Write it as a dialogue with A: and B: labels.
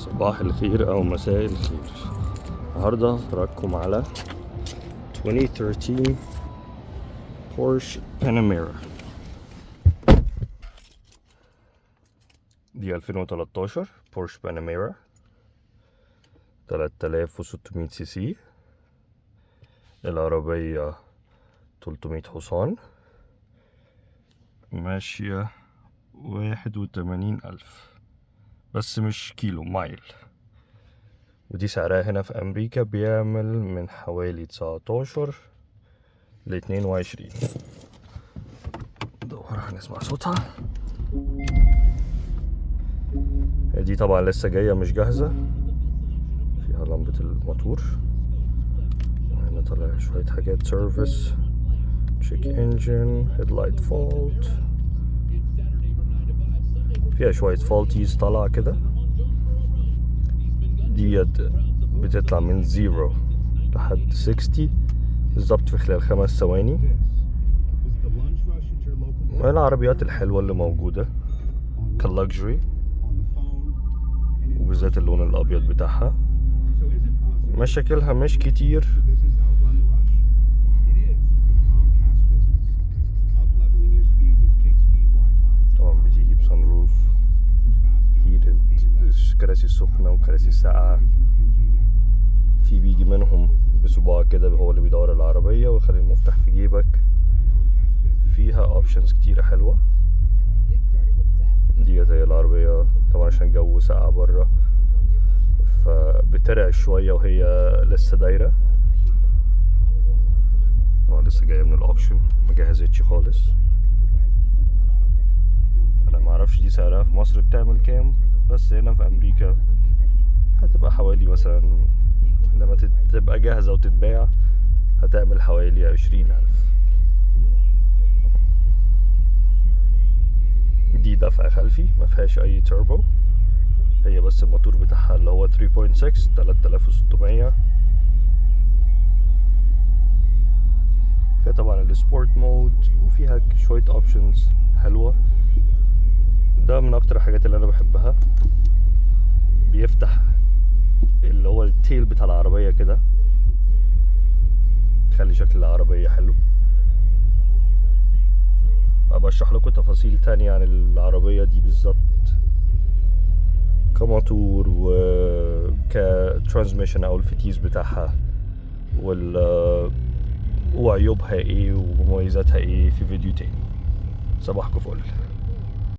A: صباح الخير أو مساء الخير. النهاردة هفرجكم على 2013 بورش باناميرا. دي 2013 بورش باناميرا 3600 سي سي. العربية 300 حصان، ماشية 81,000 بس مش كيلو، مايل. ودي سعرها هنا في أمريكا بيعمل من حوالي 19 ل 22. دور هنسمع صوتها. دي طبعا لسه جاية مش جاهزة، فيها لمبة الموتور، وهنا طلع شوية حاجات سيرفيس، تشيك انجن، هيدلايت فولت، فيها شوية فولتيز طالعة كده. ديت بتطلع من 0 لحد 60 بالظبط في خلال 5 ثواني. العربيات الحلوة اللي موجودة كاللكجري، وبالذات اللون الأبيض بتاعها. مشاكلها مش كتير، طبعا بتيجي بسان روف، هيتد، كراسي سخنة وكراسي ساقعة. في بيجي منهم بصباع كده هو اللي بيدور العربية ويخلي المفتاح في جيبك. فيها اوبشنز كتيرة حلوة. ديت هي العربية طبعا عشان الجو ساقع برا فبترعش شوية وهي لسه دايرة. طبعا لسه جاية من الاوكشن، مجهزتش خالص. انا معرفش دي سعرها في مصر بتعمل كام، بس هنا في امريكا هتبقى حوالي مثلا لما تبقى جاهزة وتتباع هتعمل حوالي 20,000. دي دفع خلفي، مفيهاش اي توربو، هي بس الموتور بتاعها اللي هو 3.6 3600. فيها طبعا السبورت مود وفيها شوية اوبشنز حلوة. ده من اكتر الحاجات اللي انا بحبها، بيفتح اللي هو التيل بتاع العربية كده، تخلي شكل العربية حلو. بشرح لكم تفاصيل تانية عن العربية دي بالظبط، كموتور وكترانسميشن او الفتيس بتاعها وعيوبها ايه ومميزاتها ايه في فيديو تاني. صباحكم فل.